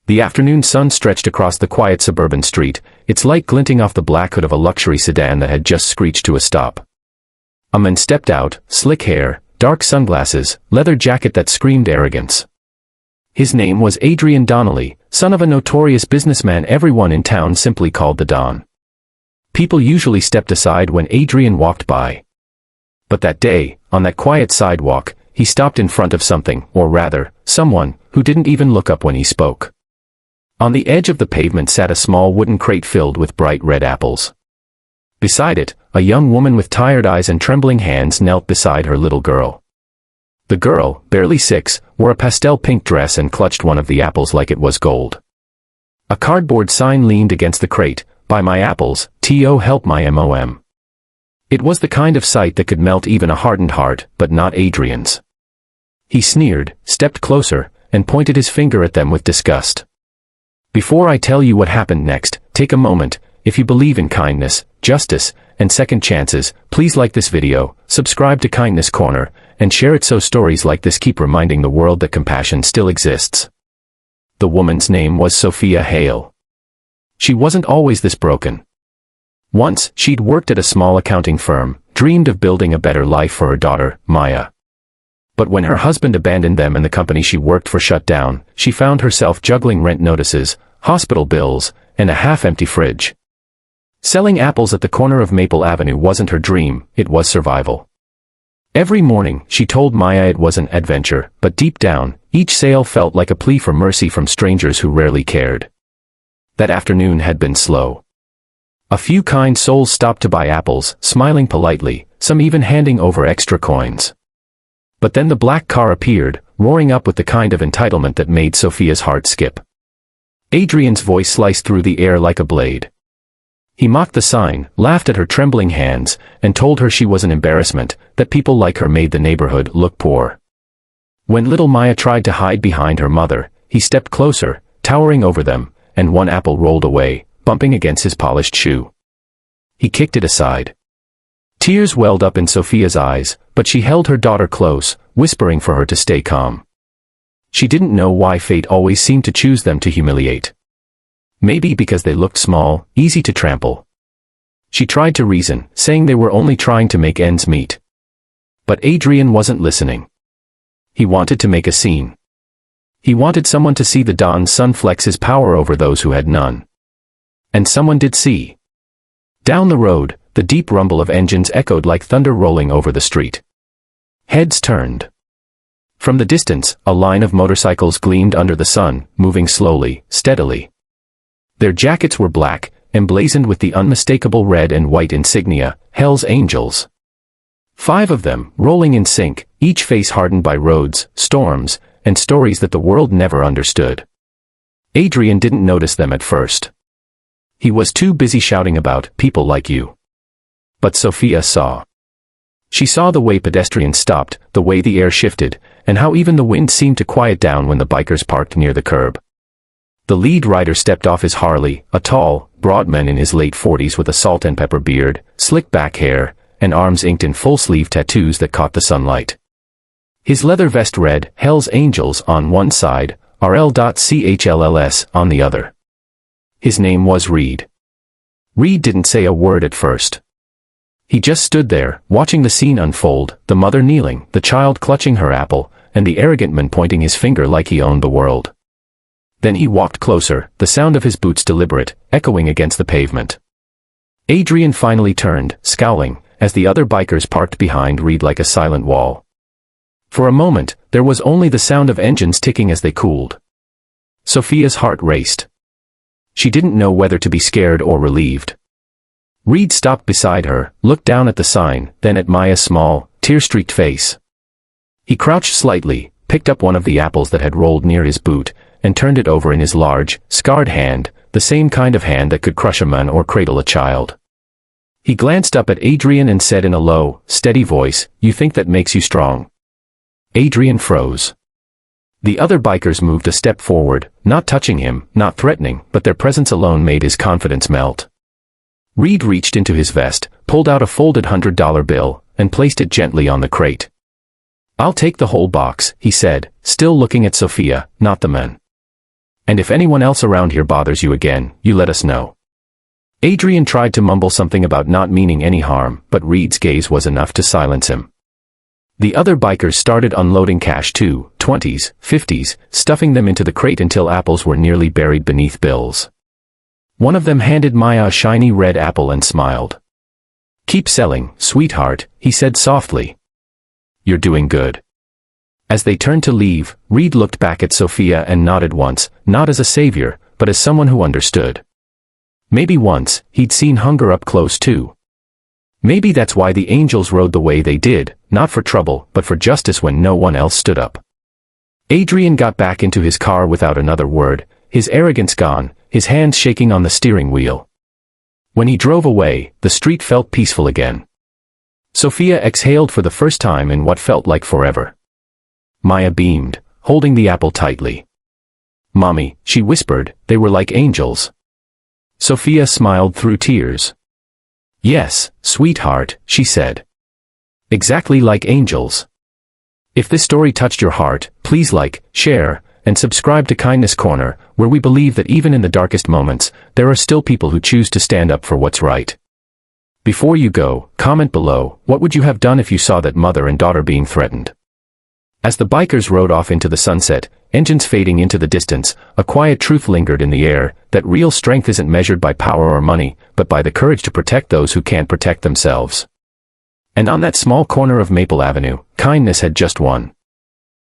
The afternoon sun stretched across the quiet suburban street, its light glinting off the black hood of a luxury sedan that had just screeched to a stop. A man stepped out, slick hair, dark sunglasses, leather jacket that screamed arrogance. His name was Adrian Donnelly, son of a notorious businessman everyone in town simply called the Don. People usually stepped aside when Adrian walked by. But that day, on that quiet sidewalk, he stopped in front of something, or rather, someone, who didn't even look up when he spoke. On the edge of the pavement sat a small wooden crate filled with bright red apples. Beside it, a young woman with tired eyes and trembling hands knelt beside her little girl. The girl, barely 6, wore a pastel pink dress and clutched one of the apples like it was gold. A cardboard sign leaned against the crate, "Buy my apples, to help my mom." It was the kind of sight that could melt even a hardened heart, but not Adrian's. He sneered, stepped closer, and pointed his finger at them with disgust. Before I tell you what happened next, take a moment. If you believe in kindness, justice, and second chances, please like this video, subscribe to Kindness Corner, and share it so stories like this keep reminding the world that compassion still exists. The woman's name was Sophia Hale. She wasn't always this broken. Once, she'd worked at a small accounting firm, dreamed of building a better life for her daughter, Maya. But when her husband abandoned them and the company she worked for shut down, she found herself juggling rent notices, hospital bills, and a half-empty fridge. Selling apples at the corner of Maple Avenue wasn't her dream, it was survival. Every morning, she told Maya it was an adventure, but deep down, each sale felt like a plea for mercy from strangers who rarely cared. That afternoon had been slow. A few kind souls stopped to buy apples, smiling politely, some even handing over extra coins. But then the black car appeared, roaring up with the kind of entitlement that made Sophia's heart skip. Adrian's voice sliced through the air like a blade. He mocked the sign, laughed at her trembling hands, and told her she was an embarrassment, that people like her made the neighborhood look poor. When little Maya tried to hide behind her mother, he stepped closer, towering over them, and one apple rolled away, bumping against his polished shoe. He kicked it aside. Tears welled up in Sophia's eyes, but she held her daughter close, whispering for her to stay calm. She didn't know why fate always seemed to choose them to humiliate. Maybe because they looked small, easy to trample. She tried to reason, saying they were only trying to make ends meet. But Adrian wasn't listening. He wanted to make a scene. He wanted someone to see the Don's son flex his power over those who had none. And someone did see. Down the road, the deep rumble of engines echoed like thunder rolling over the street. Heads turned. From the distance, a line of motorcycles gleamed under the sun, moving slowly, steadily. Their jackets were black, emblazoned with the unmistakable red and white insignia, Hell's Angels. 5 of them, rolling in sync, each face hardened by roads, storms, and stories that the world never understood. Adrian didn't notice them at first. He was too busy shouting about people like you. But Sophia saw. She saw the way pedestrians stopped, the way the air shifted, and how even the wind seemed to quiet down when the bikers parked near the curb. The lead rider stepped off his Harley, a tall, broad man in his late 40s with a salt and pepper beard, slick back hair, and arms inked in full-sleeve tattoos that caught the sunlight. His leather vest read, Hell's Angels on one side, RL.CHLLS on the other. His name was Reed. Reed didn't say a word at first. He just stood there, watching the scene unfold, the mother kneeling, the child clutching her apple, and the arrogant man pointing his finger like he owned the world. Then he walked closer, the sound of his boots deliberate, echoing against the pavement. Adrian finally turned, scowling, as the other bikers parked behind Reed like a silent wall. For a moment, there was only the sound of engines ticking as they cooled. Sophia's heart raced. She didn't know whether to be scared or relieved. Reed stopped beside her, looked down at the sign, then at Maya's small, tear-streaked face. He crouched slightly, picked up one of the apples that had rolled near his boot, and turned it over in his large, scarred hand, the same kind of hand that could crush a man or cradle a child. He glanced up at Adrian and said in a low, steady voice, "You think that makes you strong?" Adrian froze. The other bikers moved a step forward, not touching him, not threatening, but their presence alone made his confidence melt. Reed reached into his vest, pulled out a folded $100 bill, and placed it gently on the crate. "I'll take the whole box," he said, still looking at Sophia, not the men. And if anyone else around here bothers you again, you let us know. Adrian tried to mumble something about not meaning any harm, but Reed's gaze was enough to silence him. The other bikers started unloading cash too, 20s, 50s, stuffing them into the crate until apples were nearly buried beneath bills. One of them handed Maya a shiny red apple and smiled. "Keep selling, sweetheart," he said softly. "You're doing good." As they turned to leave, Reed looked back at Sophia and nodded once, not as a savior, but as someone who understood. Maybe once, he'd seen hunger up close too. Maybe that's why the angels rode the way they did, not for trouble, but for justice when no one else stood up. Adrian got back into his car without another word, his arrogance gone, his hands shaking on the steering wheel. When he drove away, the street felt peaceful again. Sophia exhaled for the first time in what felt like forever. Maya beamed, holding the apple tightly. "Mommy," she whispered, "they were like angels." Sophia smiled through tears. "Yes, sweetheart," she said. "Exactly like angels." If this story touched your heart, please like, share, and subscribe to Kindness Corner, where we believe that even in the darkest moments, there are still people who choose to stand up for what's right. Before you go, comment below, what would you have done if you saw that mother and daughter being threatened? As the bikers rode off into the sunset, engines fading into the distance, a quiet truth lingered in the air, that real strength isn't measured by power or money, but by the courage to protect those who can't protect themselves. And on that small corner of Maple Avenue, kindness had just won.